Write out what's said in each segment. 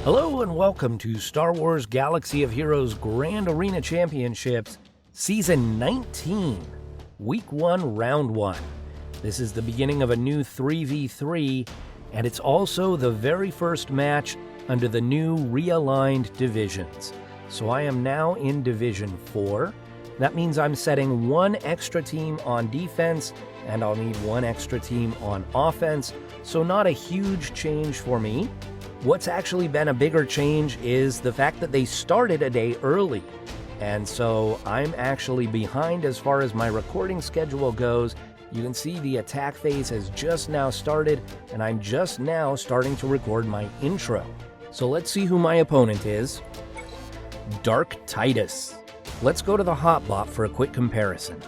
Hello and welcome to Star Wars Galaxy of Heroes Grand Arena Championships, Season 19, Week 1, Round 1. This is the beginning of a new 3v3, and it's also the very first match under the new realigned divisions. So I am now in Division 4. That means I'm setting one extra team on defense, and I'll need one extra team on offense, so not a huge change for me. What's actually been a bigger change is the fact that they started a day early. And so I'm actually behind as far as my recording schedule goes. You can see the attack phase has just now started, and I'm just now starting to record my intro. So let's see who my opponent is. Dark Tidus. Let's go to the hotbot for a quick comparison.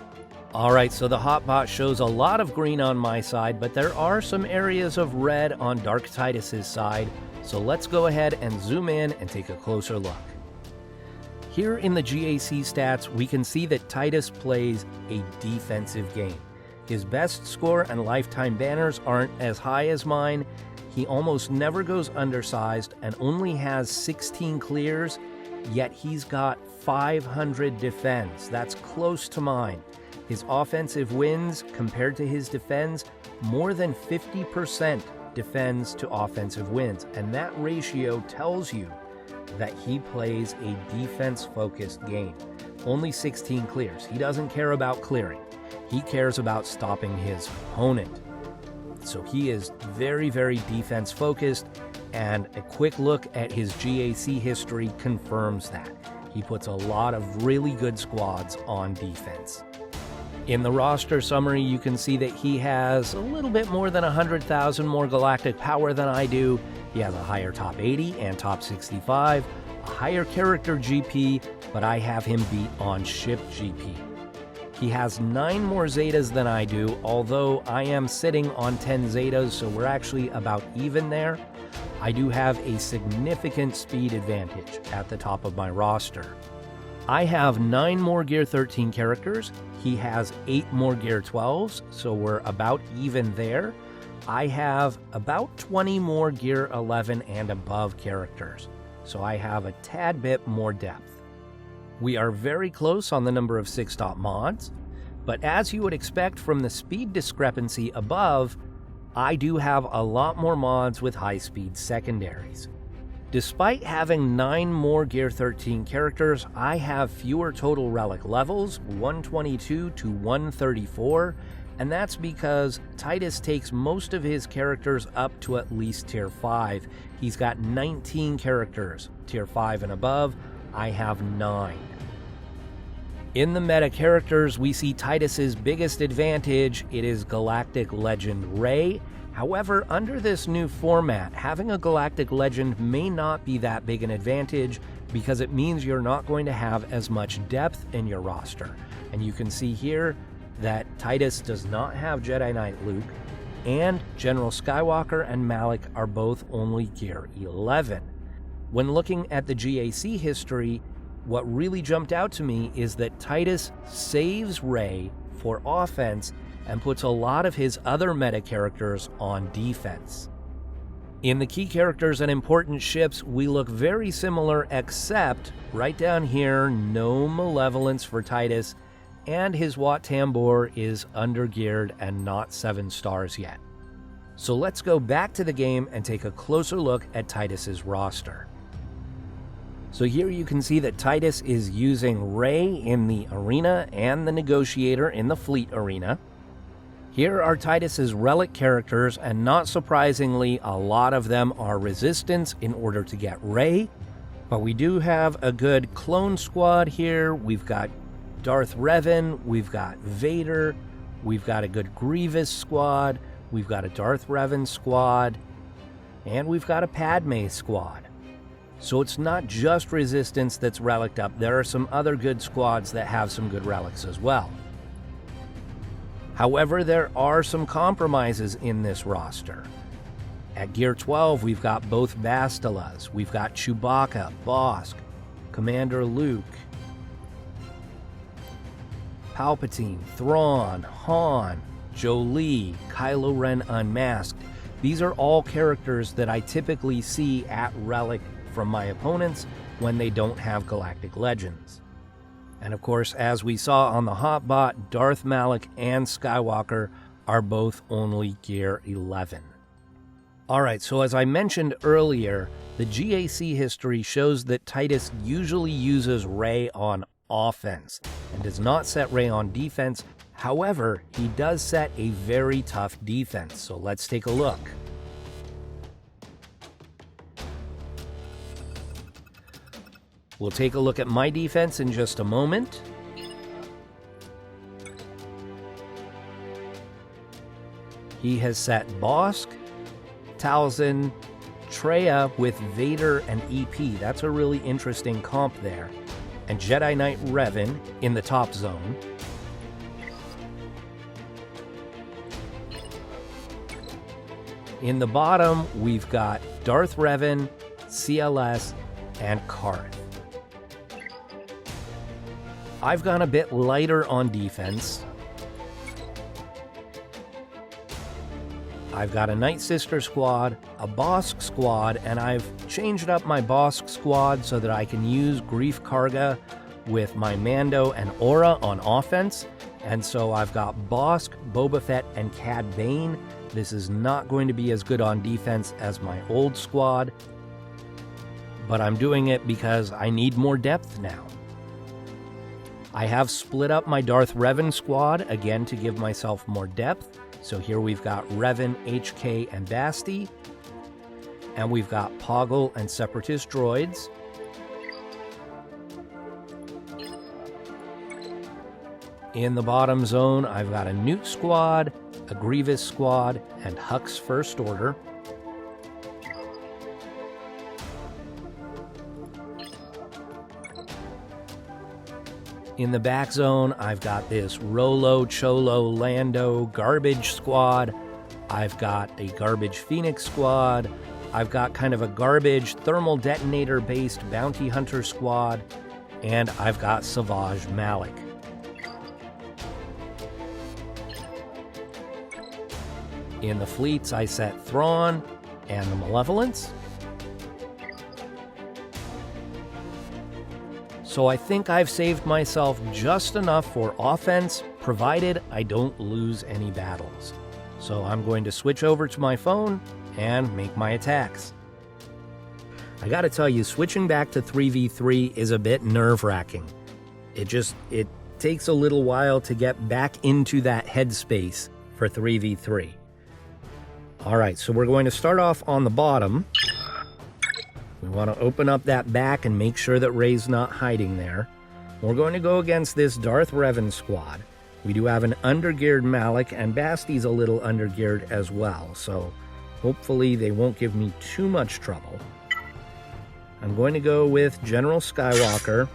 Alright, so the hotbot shows a lot of green on my side, but there are some areas of red on Dark Tidus's side. So let's go ahead and zoom in and take a closer look. Here in the GAC stats, we can see that Tidus plays a defensive game. His best score and lifetime banners aren't as high as mine. He almost never goes undersized and only has 16 clears, yet he's got 500 defense. That's close to mine. His offensive wins compared to his defense, more than 50% defends to offensive wins, and that ratio tells you that he plays a defense-focused game. Only 16 clears. He doesn't care about clearing. He cares about stopping his opponent. So he is very, very defense-focused, and a quick look at his GAC history confirms that. He puts a lot of really good squads on defense. In the roster summary, you can see that he has a little bit more than 100,000 more galactic power than I do. He has a higher top 80 and top 65, a higher character GP, but I have him beat on ship GP. He has 9 more Zetas than I do, although I am sitting on 10 Zetas, so we're actually about even there. I do have a significant speed advantage at the top of my roster. I have 9 more Gear 13 characters. He has 8 more Gear 12s, so we're about even there. I have about 20 more Gear 11 and above characters, so I have a tad bit more depth. We are very close on the number of 6-dot mods, but as you would expect from the speed discrepancy above, I do have a lot more mods with high-speed secondaries. Despite having 9 more Gear 13 characters, I have fewer total relic levels, 122 to 134, and that's because Tidus takes most of his characters up to at least Tier 5. He's got 19 characters, Tier 5 and above. I have 9. In the meta characters, we see Tidus's biggest advantage. It is Galactic Legend Rey. However, under this new format, having a Galactic Legend may not be that big an advantage because it means you're not going to have as much depth in your roster. And you can see here that Tidus does not have Jedi Knight Luke, and General Skywalker and Malik are both only Gear 11. When looking at the GAC history, what really jumped out to me is that Tidus saves Rey for offense and puts a lot of his other meta characters on defense. In the key characters and important ships, we look very similar, except right down here, no malevolence for Tidus, and his Wat Tambor is undergeared and not 7 stars yet. So let's go back to the game and take a closer look at Tidus's roster. So here you can see that Tidus is using Rey in the arena and the Negotiator in the fleet arena. Here are Tidus's relic characters, and not surprisingly, a lot of them are resistance in order to get Rey. But we do have a good clone squad here. We've got Darth Revan, we've got Vader, we've got a good Grievous squad, we've got a Darth Revan squad, and we've got a Padme squad. So it's not just resistance that's relicked up. There are some other good squads that have some good relics as well. However, there are some compromises in this roster. At Gear 12, we've got both Bastilas, we've got Chewbacca, Bossk, Commander Luke, Palpatine, Thrawn, Han, Jolee, Kylo Ren Unmasked. These are all characters that I typically see at Relic from my opponents when they don't have Galactic Legends. And of course, as we saw on the Hotbot, Darth Malak and Skywalker are both only Gear 11. Alright, so as I mentioned earlier, the GAC history shows that Tidus usually uses Rey on offense and does not set Rey on defense. However, he does set a very tough defense, so let's take a look. We'll take a look at my defense in just a moment. He has set Bosk, Talzin, Traya with Vader and EP. That's a really interesting comp there. And Jedi Knight Revan in the top zone. In the bottom, we've got Darth Revan, CLS, and Karth. I've gone a bit lighter on defense. I've got a Night Sister squad, a Bosk squad, and I've changed up my Bosk squad so that I can use Grief Karga with my Mando and Aura on offense. And so I've got Bosk, Boba Fett, and Cad Bane. This is not going to be as good on defense as my old squad, but I'm doing it because I need more depth now. I have split up my Darth Revan squad, again to give myself more depth. So here we've got Revan, HK, and Basti. And we've got Poggle and Separatist droids. In the bottom zone, I've got a Newt squad, a Grievous squad, and Hux First Order. In the back zone, I've got this Rolo, Cholo, Lando garbage squad. I've got a garbage Phoenix squad. I've got kind of a garbage thermal detonator-based bounty hunter squad. And I've got Savage Malak. In the fleets, I set Thrawn and the Malevolence. So I think I've saved myself just enough for offense, provided I don't lose any battles. So I'm going to switch over to my phone and make my attacks. I gotta tell you, switching back to 3v3 is a bit nerve-wracking. It takes a little while to get back into that headspace for 3v3. Alright, so we're going to start off on the bottom. We want to open up that back and make sure that Rey's not hiding there. We're going to go against this Darth Revan squad. We do have an undergeared Malak, and Basti's a little undergeared as well, so hopefully they won't give me too much trouble. I'm going to go with General Skywalker.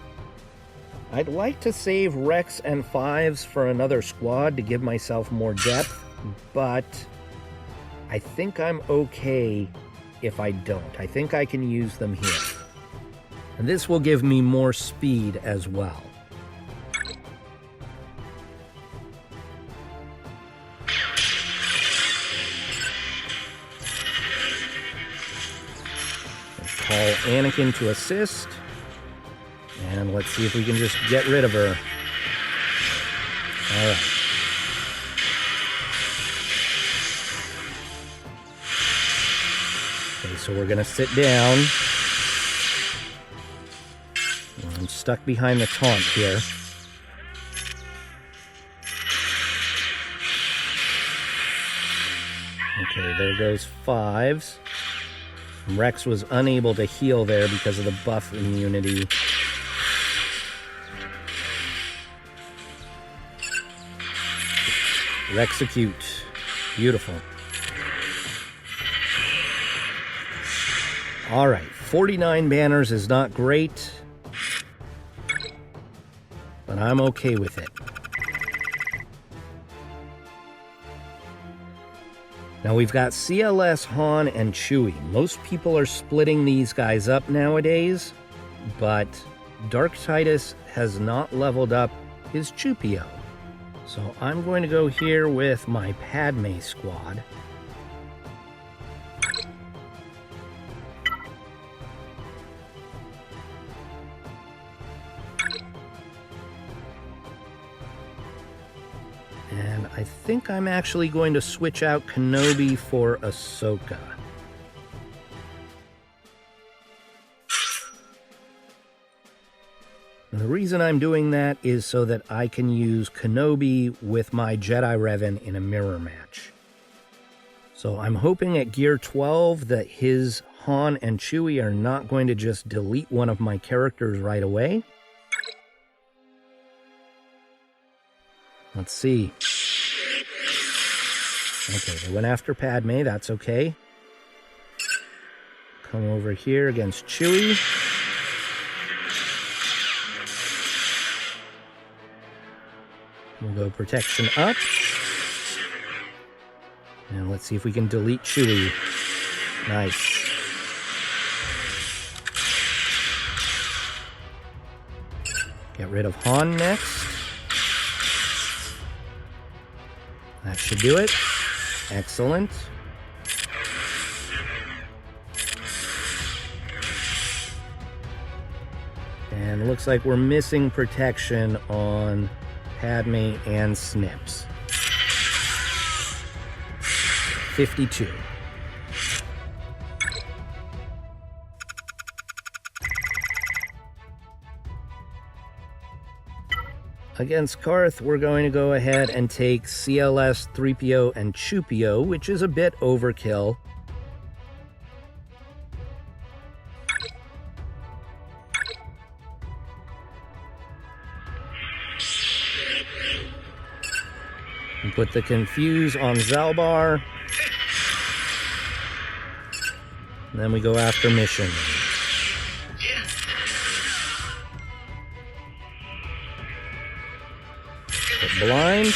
I'd like to save Rex and Fives for another squad to give myself more depth, but I think I'm okay if I don't. I think I can use them here. And this will give me more speed as well. Let's call Anakin to assist. And let's see if we can just get rid of her. Alright. Okay, so we're gonna sit down. I'm stuck behind the taunt here. Okay, there goes Fives. Rex was unable to heal there because of the buff immunity. Rexecute. Beautiful. Alright, 49 banners is not great, but I'm okay with it. Now we've got CLS, Han, and Chewie. Most people are splitting these guys up nowadays, but Dark Tidus has not leveled up his Chupio. So I'm going to go here with my Padme squad. And I think I'm actually going to switch out Kenobi for Ahsoka. And the reason I'm doing that is so that I can use Kenobi with my Jedi Revan in a mirror match. So I'm hoping at Gear 12 that his Han and Chewie are not going to just delete one of my characters right away. Let's see. Okay, they went after Padme, that's okay. Come over here against Chewie. We'll go protection up. And let's see if we can delete Chewie. Nice. Get rid of Han next. That should do it. Excellent. And looks like we're missing protection on Padme and Snips. 52. Against Karth, we're going to go ahead and take CLS, 3PO, and Chupio, which is a bit overkill. And put the Confuse on Zalbar. And then we go after Mission. Put Blind.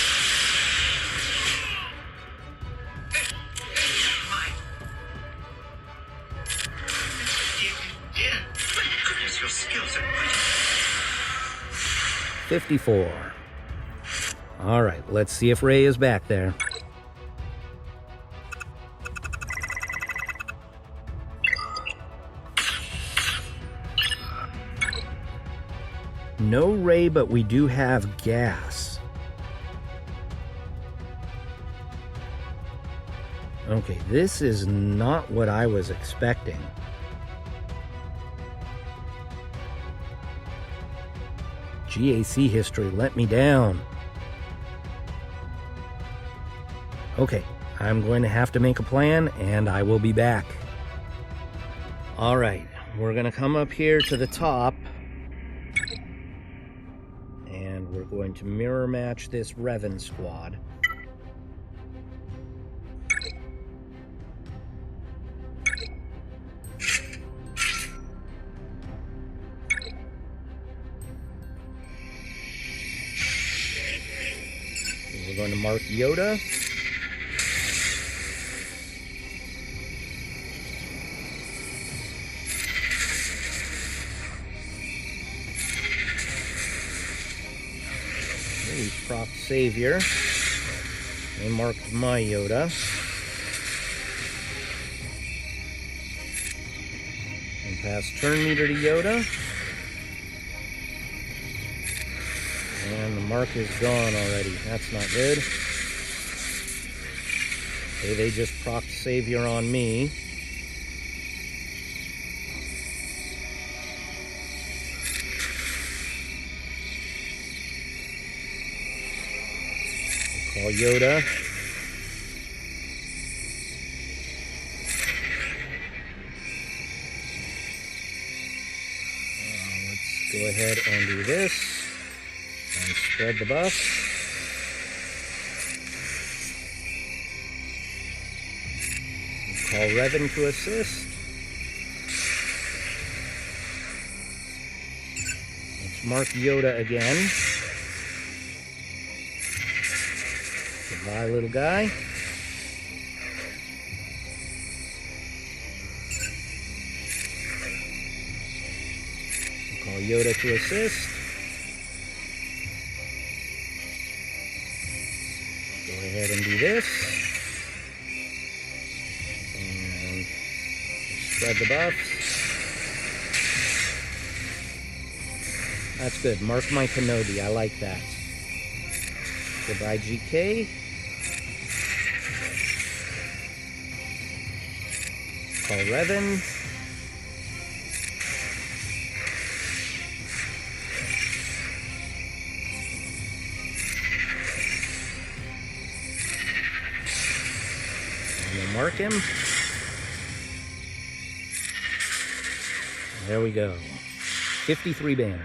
Your skills are 54. All right, let's see if Rey is back there. No Rey, but we do have gas. Okay, this is not what I was expecting. GAC history let me down. Okay, I'm going to have to make a plan, and I will be back. All right, we're going to come up here to the top, and we're going to mirror match this Revan squad. We're going to mark Yoda. We propped Savior. They marked my Yoda. And pass turn meter to Yoda. And the mark is gone already. That's not good. Okay, they just propped Savior on me. Call Yoda. Let's go ahead and do this. And spread the buff. Call Revan to assist. Let's mark Yoda again. Goodbye, little guy. We'll call Yoda to assist. Go ahead and do this. And spread the buffs. That's good. Mark my Kenobi. I like that. Goodbye, GK. Call Revan. And we'll mark him. There we go. 53 banners.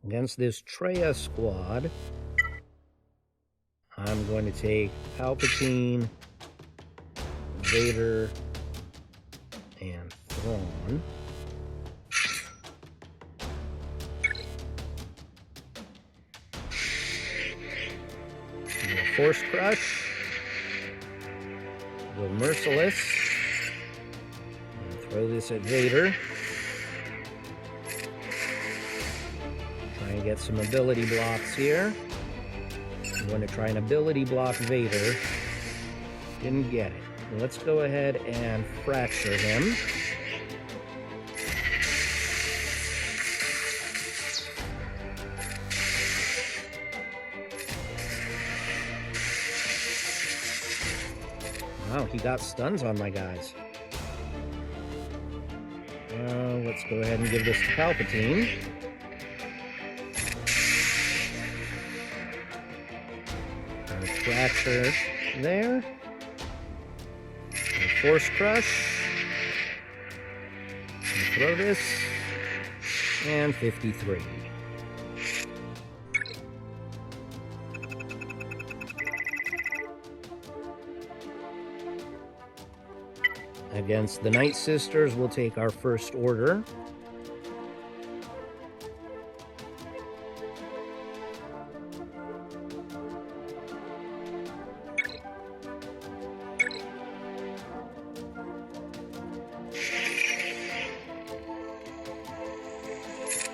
Against this Traya squad, I'm going to take Palpatine, Vader, and Thrawn. Force Crush. Go Merciless. And throw this at Vader. Try and get some ability blocks here. I'm going to try and ability block Vader. Didn't get it. Let's go ahead and fracture him. Wow, he got stuns on my guys. Let's go ahead and give this to Palpatine. And fracture there. And Force Crush. And throw this. And 53. Against the Night Sisters, we'll take our First Order.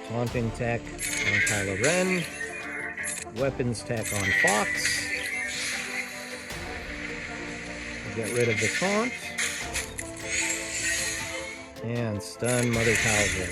Taunting Tech on Kylo Ren. Weapons Tech on Fox. Get rid of the taunt. And stun Mother Talzin.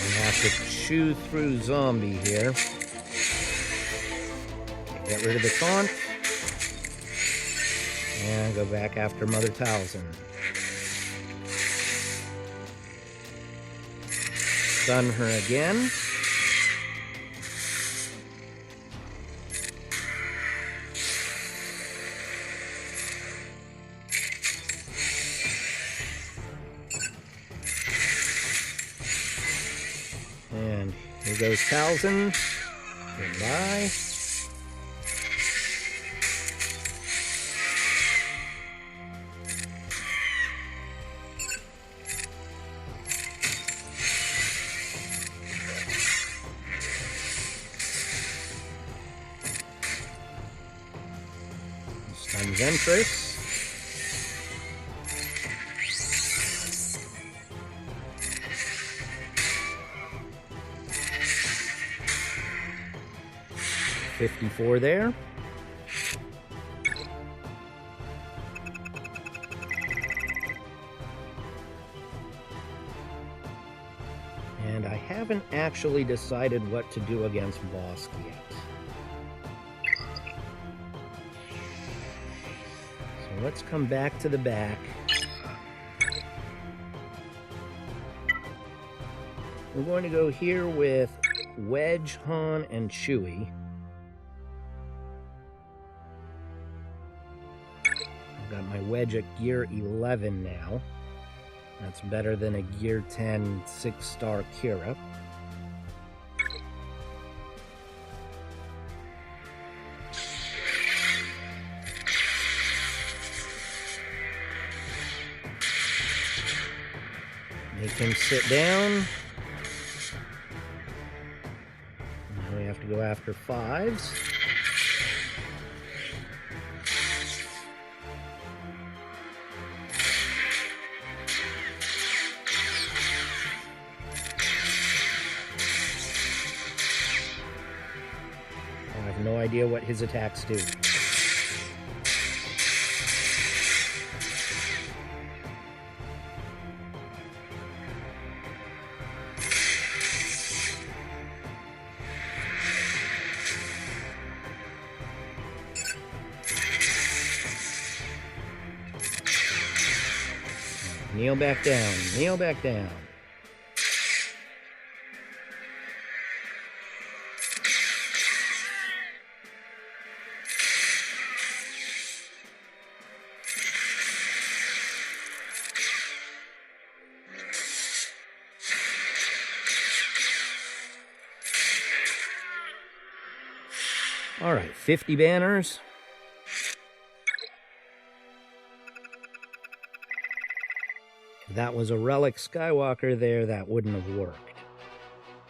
We have to chew through zombie here. Get rid of the taunt. And go back after Mother Talzin. Stun her again. And here goes Talzin. Goodbye. Ventress. $54 there. And I haven't actually decided what to do against Bosk yet. Let's come back to the back. We're going to go here with Wedge, Han, and Chewie. I've got my Wedge at gear 11 now. That's better than a gear 10 6-star Kira. Make him sit down. Now we have to go after 5s. idea what his attacks do. Kneel back down, kneel back down. All right, 50 banners. If that was a Relic Skywalker there, that wouldn't have worked.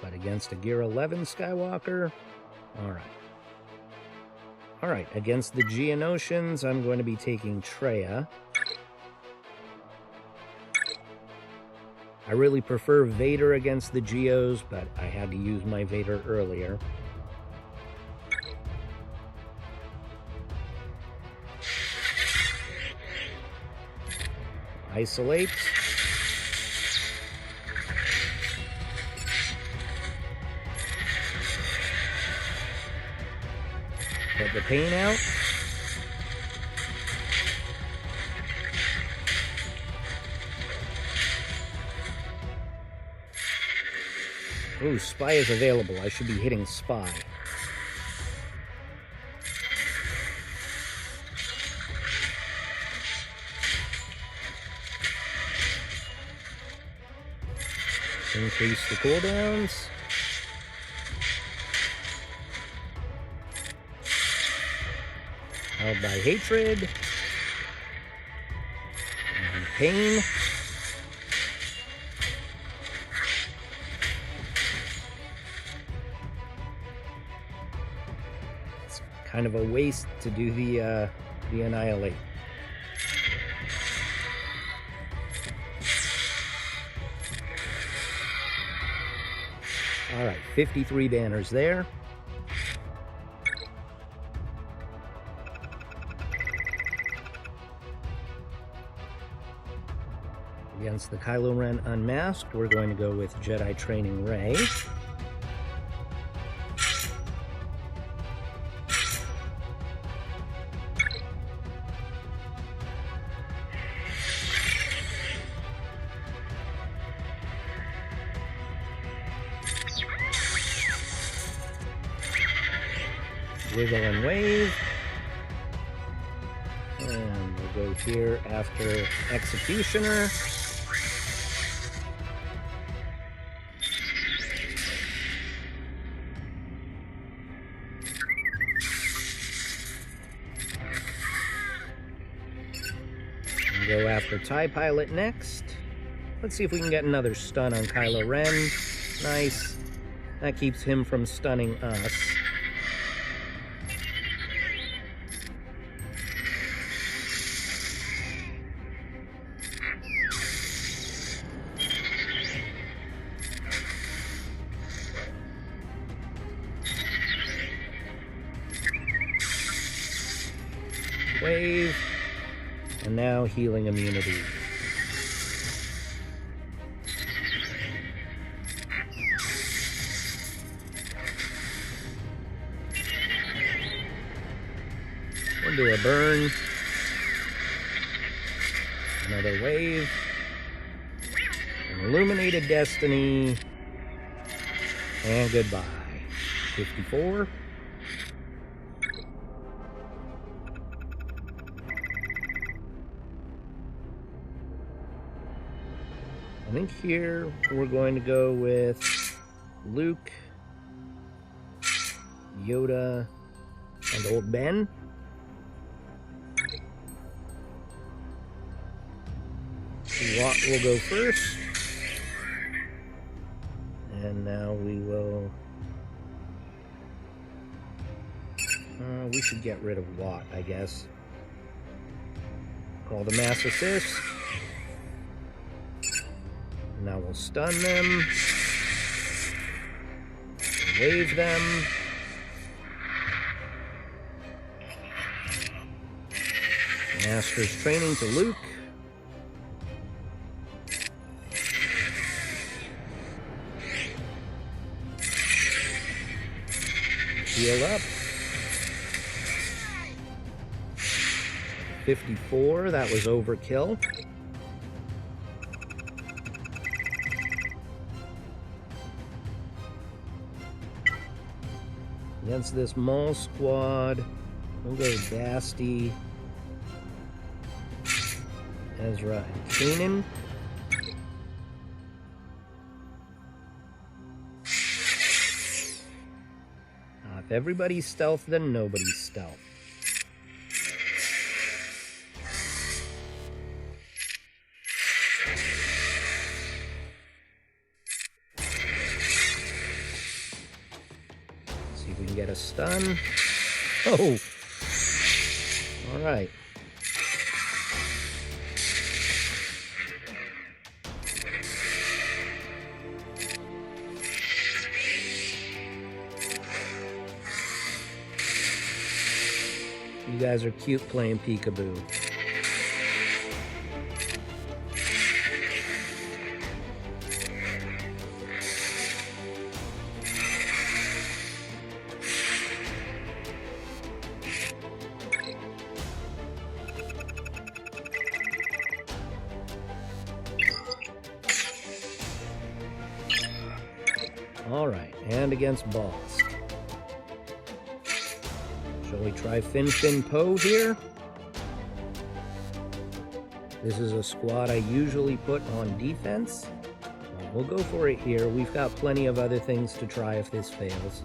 But against a Gear 11 Skywalker, all right. All right, against the Geonosians, I'm going to be taking Traya. I really prefer Vader against the Geos, but I had to use my Vader earlier. Isolate. Put the pain out. Ooh, Spy is available. I should be hitting Spy. Increase the cooldowns. Held by Hatred. And Pain. It's kind of a waste to do the Annihilate. All right, 53 banners there. Against the Kylo Ren Unmasked, we're going to go with Jedi Training Rey. Wiggle and Wave. And we'll go here after Executioner. And go after TIE Pilot next. Let's see if we can get another stun on Kylo Ren. Nice. That keeps him from stunning us. Wave, and now healing immunity. We'll do a burn, another wave, an illuminated destiny, and goodbye. 54. I think here we're going to go with Luke, Yoda, and Old Ben. Lot will go first. And now we will... we should get rid of Watt, I guess. Call the Mass Assist. Now we'll stun them, wave them, Master's training to Luke. Heal up. 54, that was overkill. Against this Maul squad, we'll go Basti, Ezra, and Kanan. If everybody's stealth, then nobody's stealth. See if we can get a stun. Oh! Alright. You guys are cute playing peekaboo. All right, and against Boss. Shall we try Fin Fin Po here? This is a squad I usually put on defense. We'll go for it here. We've got plenty of other things to try if this fails.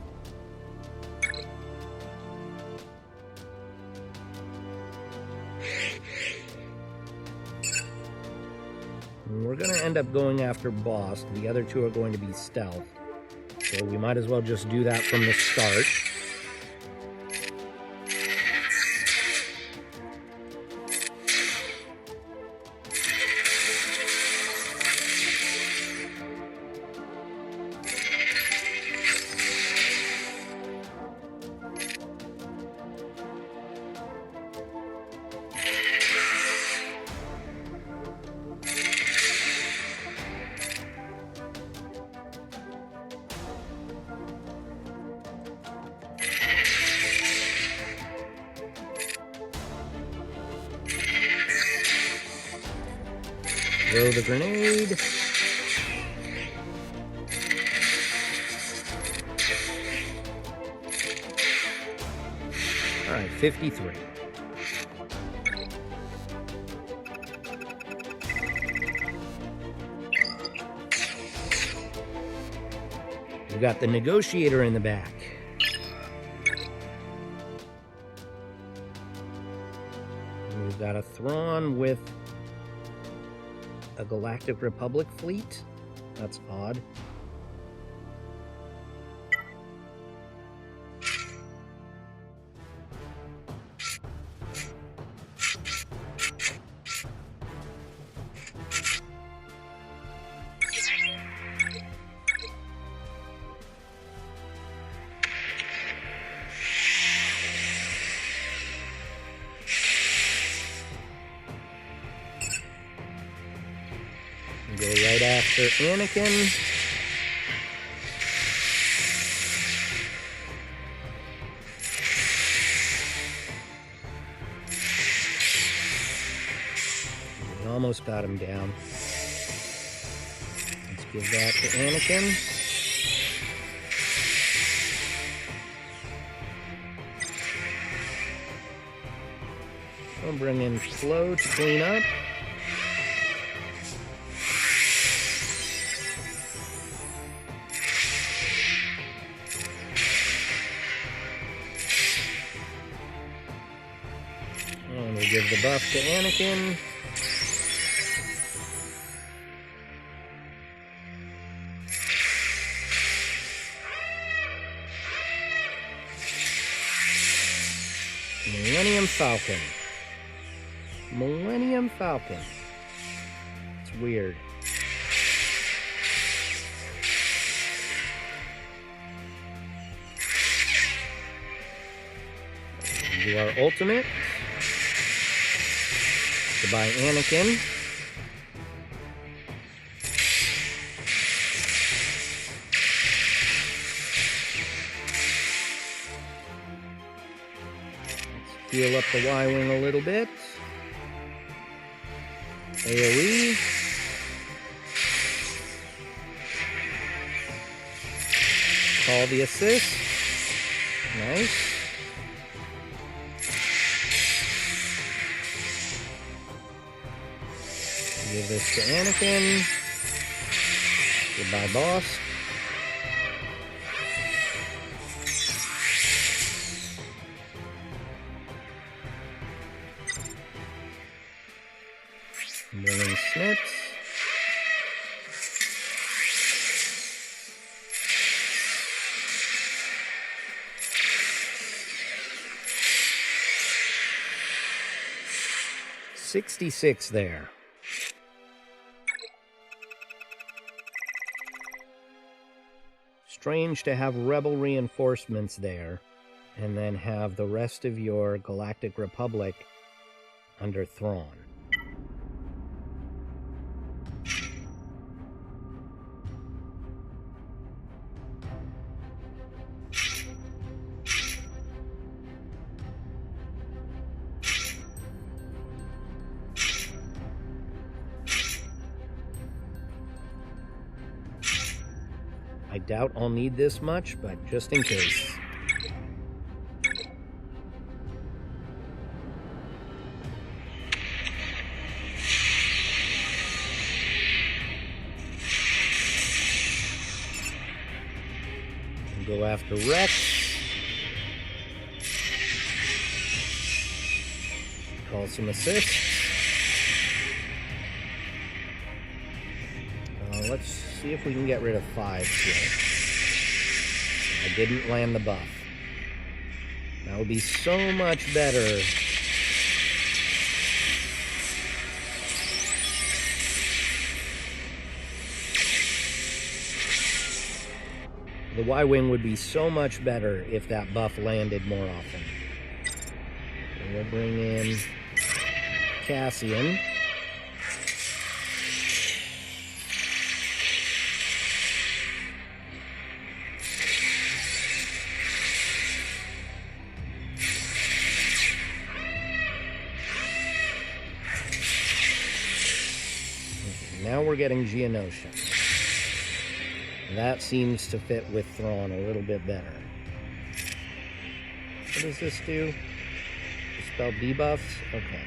We're going to end up going after Boss. The other two are going to be stealth. So we might as well just do that from the start. Throw the grenade. All right, 53. We've got the negotiator in the back. And we've got a Thrawn with a Galactic Republic fleet. That's odd. Go right after Anakin. We almost got him down. Let's give that to Anakin. We'll bring in Flo to clean up. And we'll give the buff to Anakin. Millennium Falcon. Millennium Falcon. It's weird. Do our ultimate. Goodbye, Anakin. Let's heal up the Y-Wing a little bit. AoE. Call the assist. Nice. Give this to Anakin. Goodbye, boss. Bringing Snips. $66 there. Strange to have Rebel reinforcements there, and then have the rest of your Galactic Republic under Thrawn. I doubt I'll need this much, but just in case. Go after Rex. Call some assists. Let's see if we can get rid of 5 here. I didn't land the buff. That would be so much better. The Y-Wing would be so much better if that buff landed more often. And we'll bring in Cassian. Now we're getting Geonosia. That seems to fit with Thrawn a little bit better. What does this do? Dispel debuffs? Okay.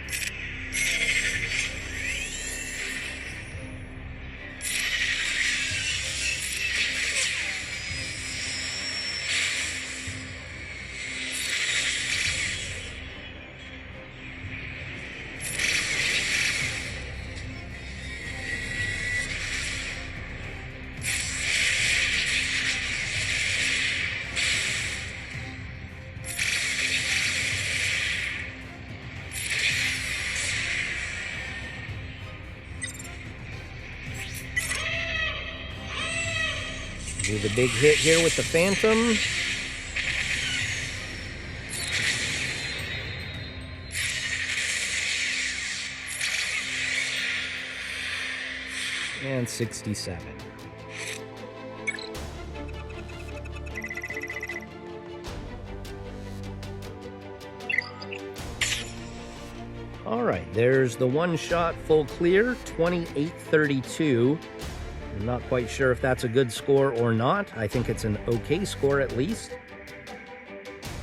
Do the big hit here with the Phantom. And 67. All right, there's the one-shot full clear, 2832. I'm not quite sure if that's a good score or not. I think it's an okay score at least.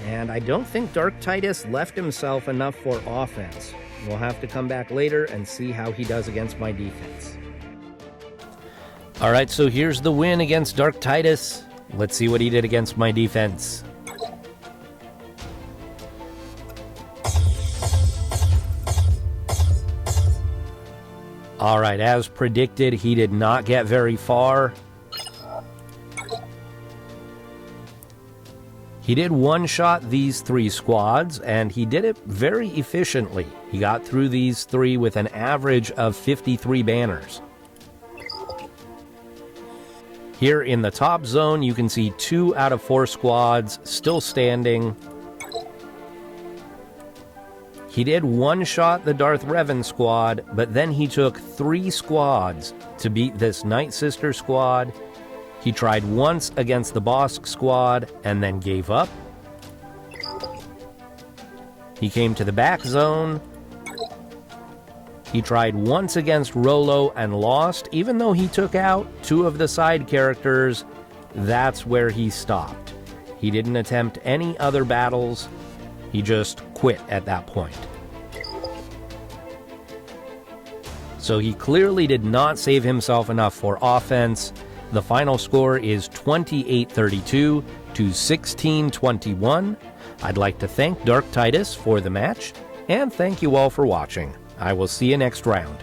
And I don't think Dark Tidus left himself enough for offense. We'll have to come back later and see how he does against my defense. All right, so here's the win against Dark Tidus. Let's see what he did against my defense. All right, as predicted, he did not get very far. He did one-shot these 3 squads, and he did it very efficiently. He got through these 3 with an average of 53 banners. Here in the top zone, you can see 2 out of 4 squads still standing. He did one-shot the Darth Revan squad, but then he took 3 squads to beat this Night Sister squad. He tried once against the Bosk squad and then gave up. He came to the back zone. He tried once against Rolo and lost. Even though he took out 2 of the side characters, that's where he stopped. He didn't attempt any other battles. He just quit at that point. So he clearly did not save himself enough for offense. The final score is 28-32 to 16-21. I'd like to thank Dark Tidus for the match, and thank you all for watching. I will see you next round.